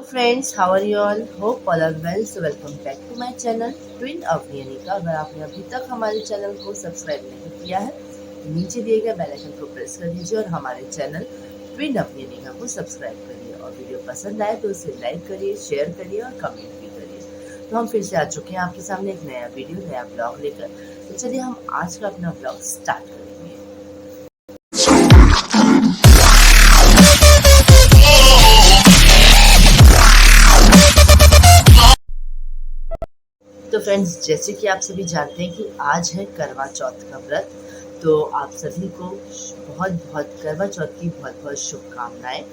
Friends, how are you all? Hope all are well. So welcome back to my channel twin Avani Anika. अगर आपने अभी तक हमारे channel को सब्सक्राइब नहीं किया है तो नीचे दिए गए बेल आइकन को प्रेस कर दीजिए और हमारे चैनल ट्विन अवनी अनिका को सब्सक्राइब करिए. और वीडियो पसंद आए तो उसे लाइक करिए, शेयर करिए और कमेंट भी करिए. तो हम फिर से आ चुके हैं आपके सामने एक नया वीडियो, नया ब्लॉग लेकर. तो चलिए हम आज का अपना ब्लॉग स्टार्ट करेंगे. तो फ्रेंड्स, जैसे कि आप सभी जानते हैं कि आज है करवा चौथ का व्रत. तो आप सभी को बहुत बहुत करवा चौथ की बहुत बहुत शुभकामनाएं.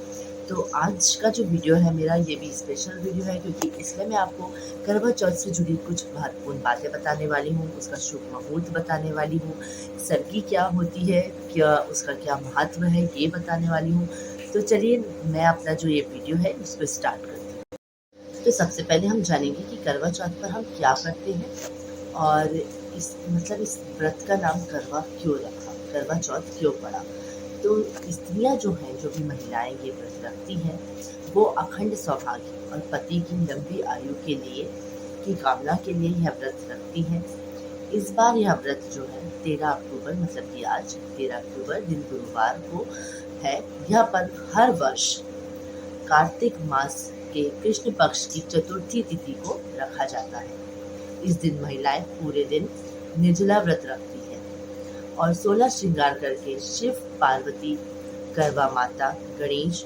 तो आज का जो वीडियो है मेरा, ये भी स्पेशल वीडियो है क्योंकि इसमें मैं आपको करवा चौथ से जुड़ी कुछ महत्वपूर्ण बातें बताने वाली हूँ, उसका शुभ मुहूर्त बताने वाली हूँ, सरगी क्या होती है, क्या उसका क्या महत्व है, ये बताने वाली हूँ. तो चलिए मैं अपना जो ये वीडियो है उसको स्टार्ट करती हूँ. तो सबसे पहले हम जानेंगे कि करवा चौथ पर हम क्या करते हैं और इस व्रत का नाम करवा क्यों रखा, करवा चौथ क्यों पड़ा. तो स्त्रियां जो हैं, जो भी महिलाएं ये व्रत रखती हैं, वो अखंड सौभाग्य और पति की लंबी आयु के लिए की कामना के लिए यह व्रत रखती हैं. इस बार यह व्रत जो है 13 अक्टूबर, मतलब कि आज 13 अक्टूबर दिन गुरुवार को है. यह पर्व हर वर्ष कार्तिक मास के कृष्ण पक्ष की चतुर्थी तिथि को रखा जाता है. इस दिन महिलाएं पूरे दिन निर्जला व्रत रखती है और 16 श्रृंगार करके शिव, पार्वती, करवा माता, गणेश,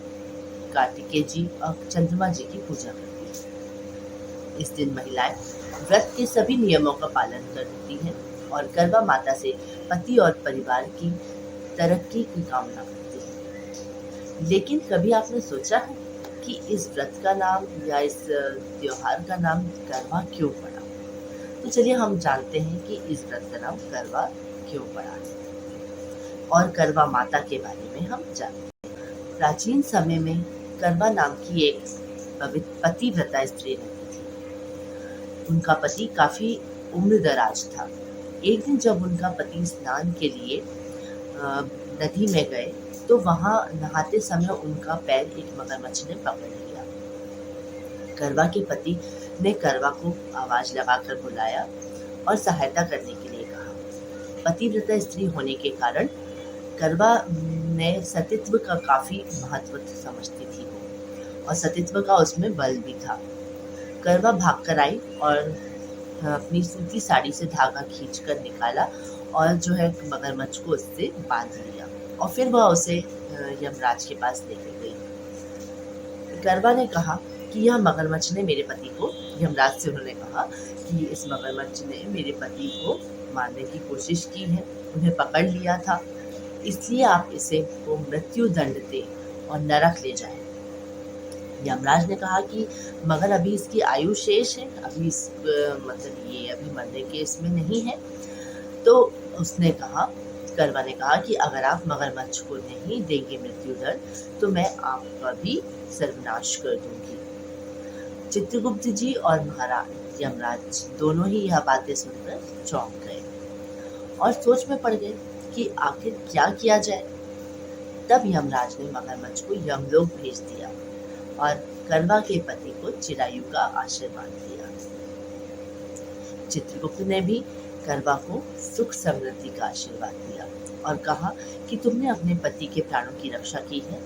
कार्तिकेय जी और चंद्रमा जी की पूजा करती है. इस दिन महिलाएं व्रत के सभी नियमों का पालन करती हैं और करवा माता से पति और परिवार की तरक्की की कामना करती है. लेकिन कभी आपने सोचा है कि इस व्रत का नाम या इस त्योहार का नाम करवा क्यों पड़ा? तो चलिए हम जानते हैं कि इस व्रत का नाम करवा क्यों पड़ा है और करवा माता के बारे में हम जानते हैं. प्राचीन समय में करवा नाम की एक पतिव्रता स्त्री रहती थी. उनका पति काफी उम्रदराज था. एक दिन जब उनका पति स्नान के लिए नदी में गए तो वहां नहाते समय उनका पैर एक मगरमच्छ ने पकड़ लिया. करवा के पति ने करवा को आवाज लगाकर बुलाया और सहायता करने के लिए कहा. पतिव्रता स्त्री होने के कारण करवा ने सतीत्व का काफी महत्व समझती थी और सतीत्व का उसमें बल भी था. करवा भागकर आई और अपनी सूती साड़ी से धागा खींचकर निकाला और जो है मगरमच्छ को उससे बांध लिया और फिर वह उसे यमराज के पास लेकर गई. करवा ने कहा कि यह मगरमच्छ ने मेरे पति को, यमराज से उन्होंने कहा कि इस मगरमच्छ ने मेरे पति को मारने की कोशिश की है, उन्हें पकड़ लिया था, इसलिए आप इसे को मृत्यु दंड दे और नरक ले जाएं. यमराज ने कहा कि मगर अभी इसकी आयु शेष है, अभी ये अभी मरने के इसमें नहीं है. तो उसने कहा, करवा ने कहा कि अगर आप मगरमच्छ को नहीं देंगे मृत्यु दंड तो मैं आपका भी सर्वनाश कर दूंगी. चित्रगुप्त जी और महाराज यमराज दोनों ही यह बातें सुनकर चौंक गए और सोच में पड़ गए कि आखिर क्या किया जाए. तब यमराज ने मगरमच्छ को यमलोक भेज दिया और करवा के पति को चिरायु का आशीर्वाद दिया. चित्रगुप्त ने भी करवा को सुख समृद्धि का आशीर्वाद दिया और कहा कि तुमने अपने पति के प्राणों की रक्षा की है,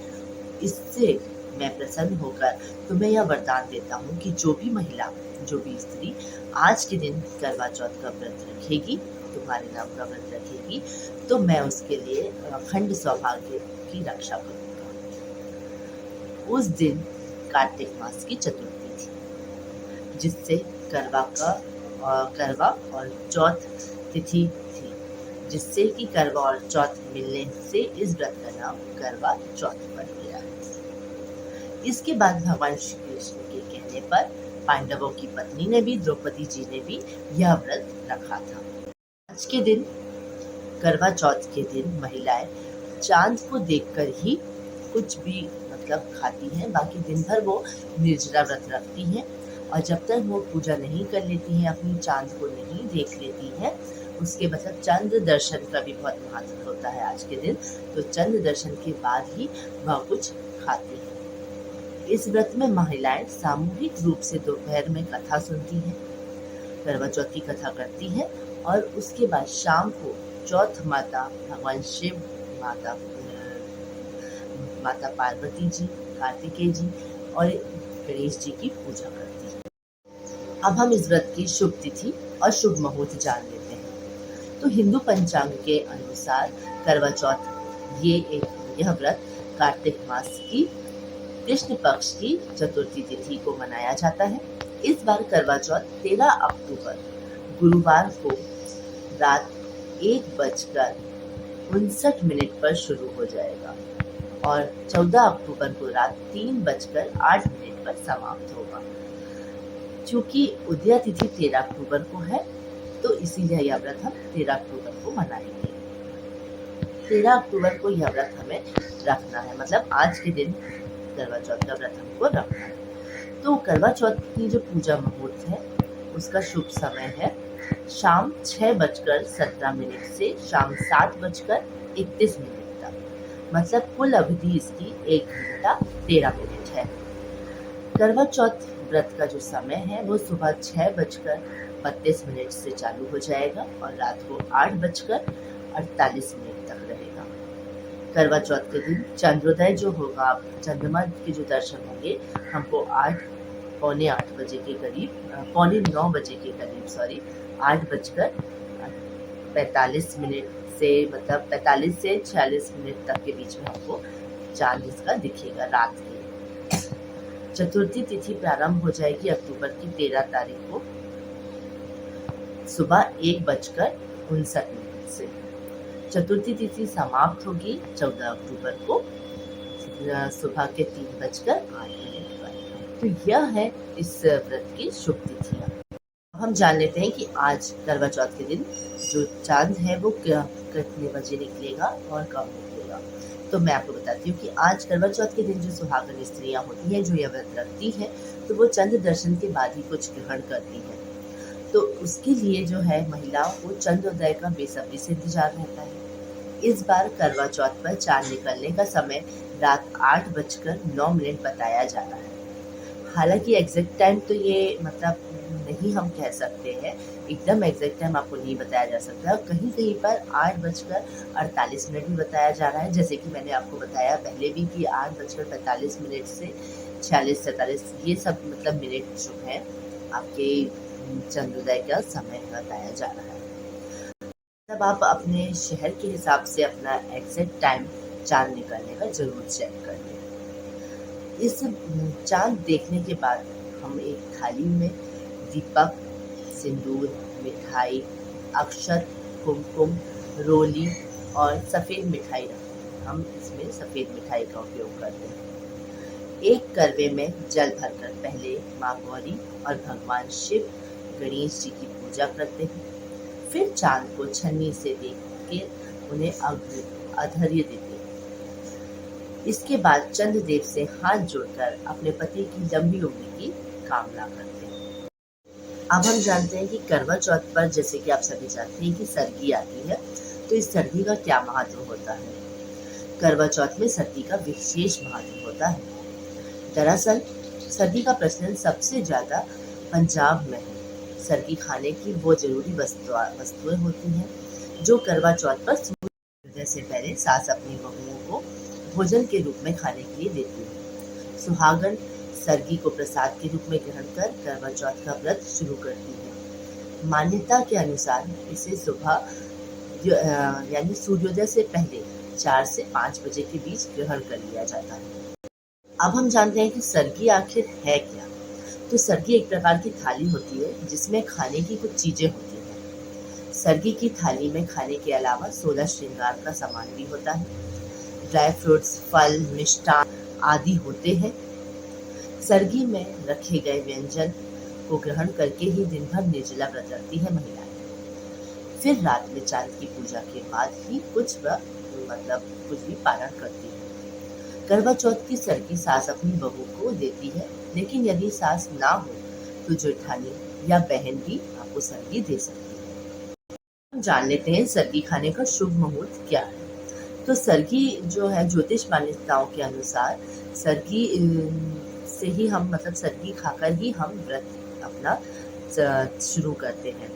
इससे मैं प्रसन्न होकर तुम्हें यह वरदान देता हूँ कि जो भी महिला, जो भी स्त्री आज के दिन करवा चौथ का व्रत रखेगी, तुम्हारे नाम का व्रत रखेगी, तो मैं उसके लिए अखंड सौभाग्य की रक्षा करूँगा. उस दिन कार्तिक मास की चतुर्थी थी, जिससे करवा और चौथ तिथि थी, जिससे कि करवा और चौथ मिलने से इस व्रत का नाम करवा चौथ पड़ गया. इसके बाद भगवान श्री कृष्ण के कहने पर पांडवों की पत्नी ने भी, द्रौपदी जी ने भी यह व्रत रखा था. आज के दिन, करवा चौथ के दिन, महिलाएं चांद को देखकर ही कुछ भी खाती हैं. बाकी दिन भर वो निर्जला व्रत रखती हैं और जब तक वो पूजा नहीं कर लेती हैं, अपनी चांद को नहीं देख लेती हैं, उसके चंद्र दर्शन का भी बहुत महत्व होता है आज के दिन. तो चंद्र दर्शन के बाद ही वह कुछ खाती है. इस व्रत में महिलाएं सामूहिक रूप से दोपहर में कथा सुनती हैं, करवा चौथ की कथा करती हैं और उसके बाद शाम को चौथ माता भगवान शिव, माता माता पार्वती जी, कार्तिकेय जी और गणेश जी की पूजा करती है। अब हम इस व्रत की शुभ तिथि और शुभ मुहूर्त जान लेते हैं। तो हिंदू पंचांग के अनुसार करवा चौथ यह व्रत कार्तिक मास की कृष्ण पक्ष की चतुर्थी तिथि को मनाया जाता है। इस बार करवा चौथ 13 अक्टूबर गुरुवार को रात 1:59 पर शुरू हो जाएगा और 14 अक्टूबर को रात 3:08 पर समाप्त होगा। चूंकि उदया तिथि 13 अक्टूबर को है तो इसीलिए यह व्रत हम 13 अक्टूबर को मनाएंगे। 13 अक्टूबर को यह व्रत हमें रखना है, मतलब आज के दिन करवा चौथ का व्रत हमको रखना है। तो करवा चौथ की जो पूजा मुहूर्त है उसका शुभ समय है शाम 6:17 से शाम 7:31 तक, मतलब कुल अवधि इसकी 1 घंटा 13 मिनट है। करवा चौथ व्रत का जो समय है वो सुबह 6:32 से चालू हो जाएगा और रात को 8:48 तक रहेगा। करवा चौथ के दिन चंद्रोदय जो होगा, चंद्रमा के जो दर्शन होंगे हमको 8:45 बजे के करीब, 8:45 के करीब 8:45 से, मतलब 45 से 46 मिनट तक के बीच में हमको चांद इसका दिखेगा रात के। चतुर्थी तिथि प्रारंभ हो जाएगी अक्टूबर की 13 तारीख को सुबह 1:59 से। चतुर्थी तिथि समाप्त होगी 14 अक्टूबर को सुबह के 3:08 पर। तो यह है इस व्रत की शुभ तिथियां। हम जान लेते हैं कि आज करवा चौथ के दिन जो चांद है वो कितने बजे निकलेगा और कब निकलेगा। तो मैं आपको बताती हूँ कि आज करवा चौथ के दिन जो सुहागन स्त्रियां होती हैं जो यह व्रत रखती हैं तो वो चंद्र दर्शन के बाद ही कुछ ग्रहण करती हैं। तो उसके लिए जो है महिलाओं को चंद्रोदय का बेसब्री से इंतजार रहता है। इस बार करवा चौथ पर चांद निकलने का समय रात 8:09 बताया जा रहा है। हालांकि एग्जैक्ट टाइम तो ये मतलब नहीं हम कह सकते हैं, एकदम एग्जैक्ट टाइम आपको नहीं बताया जा सकता है। कहीं कहीं पर 8:48 भी बताया जा रहा है, जैसे कि मैंने आपको बताया पहले भी कि 8:45 से 46-47 ये सब मतलब मिनट जो है आपके चंद्रोदय का समय बताया जा रहा है। तब आप अपने शहर के हिसाब से अपना एग्जैक्ट टाइम चांद निकलने का जरूर चेक कर लें। इस चांद देखने के बाद हम एक थाली में दीपक, सिंदूर, मिठाई, अक्षत, कुमकुम, रोली और सफ़ेद मिठाई रखते हैं। हम इसमें सफ़ेद मिठाई का उपयोग करते हैं। एक करवे में जल भरकर पहले माँ गौरी और भगवान शिव, गणेश जी की पूजा करते हैं। फिर चांद को छन्नी से देख के उन्हें अर्घ्य देते हैं। इसके बाद चंद्रदेव से हाथ जोड़कर अपने पति की लंबी उम्र की कामना करते हैं। अब हम जानते हैं कि करवा चौथ पर, जैसे कि आप सभी जानते हैं कि सरगी आती है, तो इस सरगी का क्या महत्व होता है। करवा चौथ में सरगी का विशेष महत्व होता है। दरअसल सरगी का प्रचलन सबसे ज्यादा पंजाब में है। सरगी खाने की वो जरूरी वस्तुएं होती हैं जो करवा चौथ पर सूर्योदय से पहले सास अपनी बहुओं को भोजन के रूप में खाने के लिए देती है। सुहागन सरगी को प्रसाद के रूप में ग्रहण कर करवा चौथ का व्रत शुरू करती है। मान्यता के अनुसार इसे सुबह यानी सूर्योदय से पहले 4 से 5 बजे के बीच ग्रहण कर लिया जाता है। अब हम जानते हैं कि सरगी आखिर है क्या। तो सरगी एक प्रकार की थाली होती है जिसमें खाने की कुछ चीजें होती हैं। सरगी की थाली में खाने के अलावा 16 श्रृंगार का सामान भी होता है। ड्राई फ्रूट्स, फल, मिष्टान आदि होते हैं। सरगी में रखे गए व्यंजन को ग्रहण करके ही दिन भर निर्जला व्रत रखती है महिलाएं। फिर रात में चांद की पूजा के बाद ही कुछ भी पारण करती है। करवा चौथ की सरगी सास अपनी बहू को देती है, लेकिन यदि सास ना हो तो जेठानी या बहन भी आपको सरगी दे सकती है। हम जान लेते हैं सरगी खाने का शुभ मुहूर्त क्या है। तो सरगी जो है ज्योतिष मान्यताओं के अनुसार सरगी से ही हम मतलब सर्गी खाकर ही हम व्रत अपना शुरू करते हैं।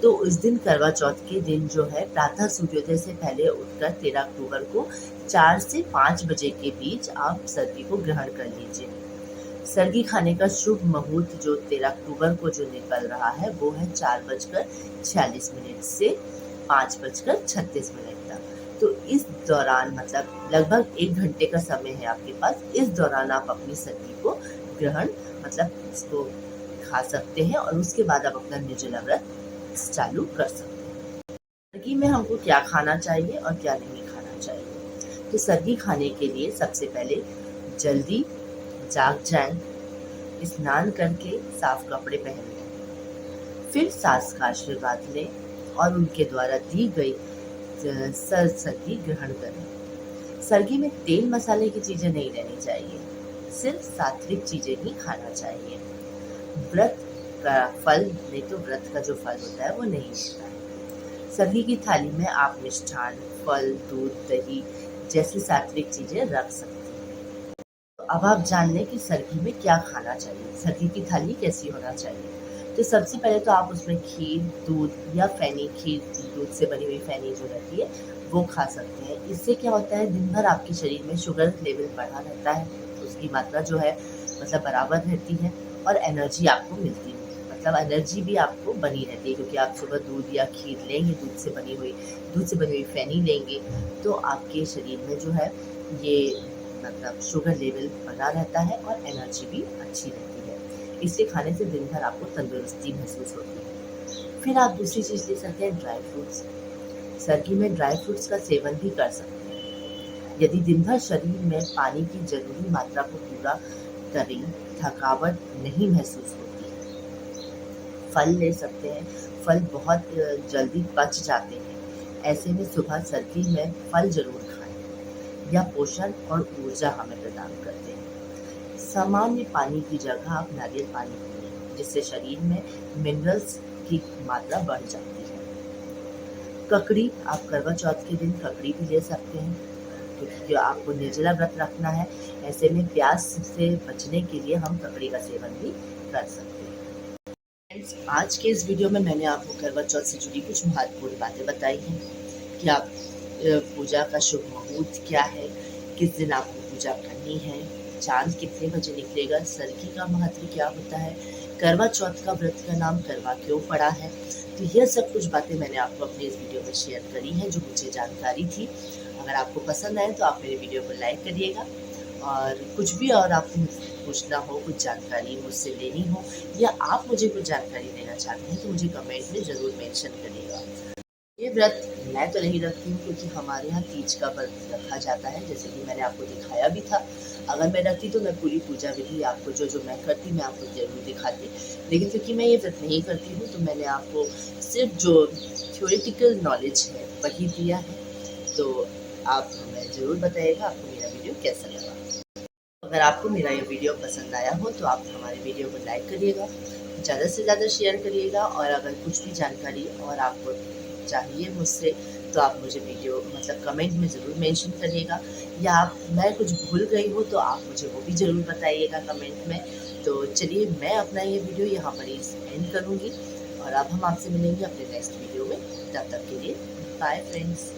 तो उस दिन करवा चौथ के दिन जो है प्रातः सूर्योदय से पहले उठकर 13 अक्टूबर को 4 से 5 बजे के बीच आप सर्गी को ग्रहण कर लीजिए। सर्गी खाने का शुभ मुहूर्त जो 13 अक्टूबर को जो निकल रहा है वो है 4:46 से 5:36 तक। तो इस दौरान मतलब लगभग 1 घंटे का समय है आपके पास। इस दौरान आप अपनी सर्गी को ग्रहण मतलब इसको खा सकते हैं और उसके बाद आप अपना निर्जला व्रत चालू कर सकते हैं। सर्गी में हमको क्या खाना चाहिए और क्या नहीं खाना चाहिए। तो सर्गी खाने के लिए सबसे पहले जल्दी जाग जाएं, स्नान करके साफ कपड़े पहन लें, फिर सास का आशीर्वाद लें और उनके द्वारा दी गई सर्गी ग्रहण करें। सर्गी में तेल मसाले की चीजें नहीं लेनी चाहिए, सिर्फ सात्विक चीजें ही खाना चाहिए। व्रत का फल नहीं तो व्रत का जो फल होता है वो नहीं मिलता है। सर्गी की थाली में आप मिष्ठान, फल, दूध, दही जैसी सात्विक चीजें रख सकते हैं। तो अब आप जान लें कि सर्गी में क्या खाना चाहिए, सर्गी की थाली कैसी होना चाहिए। तो सबसे पहले तो आप उसमें खीर, दूध या फैनी, खीर दूध से बनी हुई फैनी जो रहती है वो खा सकते हैं। इससे क्या होता है, दिन भर आपके शरीर में शुगर लेवल बढ़ा रहता है, उसकी मात्रा जो है मतलब बराबर रहती है और एनर्जी आपको मिलती है, मतलब एनर्जी भी आपको बनी रहती है, क्योंकि आप सुबह दूध या खीर लेंगे, दूध से बनी हुई फैनी लेंगे तो आपके शरीर में जो है ये मतलब शुगर लेवल बना रहता है और एनर्जी भी अच्छी रहती है। इसे खाने से दिन भर आपको तंदुरुस्ती महसूस होती है। फिर आप दूसरी चीज़ ले सकते हैं ड्राई फ्रूट्स। सर्गी में ड्राई फ्रूट्स का सेवन भी कर सकते हैं। यदि दिन भर शरीर में पानी की जरूरी मात्रा को पूरा करें, थकावट नहीं महसूस होती है। फल ले सकते हैं, फल बहुत जल्दी पच जाते हैं, ऐसे में सुबह सर्दी में फल जरूर खाएं। यह पोषण और ऊर्जा हमें प्रदान करते हैं। सामान्य पानी की जगह आप नारियल पानी पिएं, जिससे शरीर में मिनरल्स की मात्रा बढ़ जाती है। ककड़ी, आप करवा चौथ के दिन ककड़ी भी ले सकते हैं, क्योंकि आपको निर्जला व्रत रखना है, ऐसे में प्यास से बचने के लिए हम ककड़ी का सेवन भी कर सकते हैं। फ्रेंड्स, आज के इस वीडियो में मैंने आपको करवा चौथ से जुड़ी कुछ महत्वपूर्ण बातें बताई हैं कि आप पूजा का शुभ मुहूर्त क्या है, किस दिन आपको पूजा करनी है, चांद कितने बजे निकलेगा, सर्गी का महत्व क्या होता है, करवा चौथ का व्रत का नाम करवा क्यों पड़ा है। तो यह सब कुछ बातें मैंने आपको अपने इस वीडियो में शेयर करी हैं जो मुझे जानकारी थी। अगर आपको पसंद आए तो आप मेरे वीडियो को लाइक करिएगा, और कुछ भी और आपको पूछना हो, कुछ जानकारी मुझसे लेनी हो या आप मुझे कुछ जानकारी देना चाहते हैं तो मुझे कमेंट में ज़रूर मेंशन करिएगा। ये व्रत मैं तो नहीं रखती हूँ, क्योंकि हमारे यहाँ तीज का व्रत रखा जाता है, जैसे कि मैंने आपको दिखाया भी था। अगर मैं रखती तो मैं पूरी पूजा विधि आपको जो मैं करती मैं आपको ज़रूर दिखाती, लेकिन क्योंकि मैं ये व्रत नहीं करती हूँ तो मैंने आपको सिर्फ जो थ्योरेटिकल नॉलेज है वही दिया है। तो आप हमें ज़रूर बताइएगा आपको मेरा वीडियो कैसा लगा। अगर आपको मेरा ये वीडियो पसंद आया हो तो आप हमारे वीडियो को लाइक करिएगा, ज़्यादा से ज़्यादा शेयर करिएगा, और अगर कुछ भी जानकारी और आपको चाहिए मुझसे तो आप मुझे वीडियो मतलब कमेंट में ज़रूर मेंशन करिएगा, या आप मैं कुछ भूल गई हूँ तो आप मुझे वो भी ज़रूर बताइएगा कमेंट में। तो चलिए मैं अपना ये वीडियो यहाँ पर ही एंड करूँगी, और अब हम आपसे मिलेंगे अपने नेक्स्ट वीडियो में। तब तक के लिए बाय फ्रेंड्स।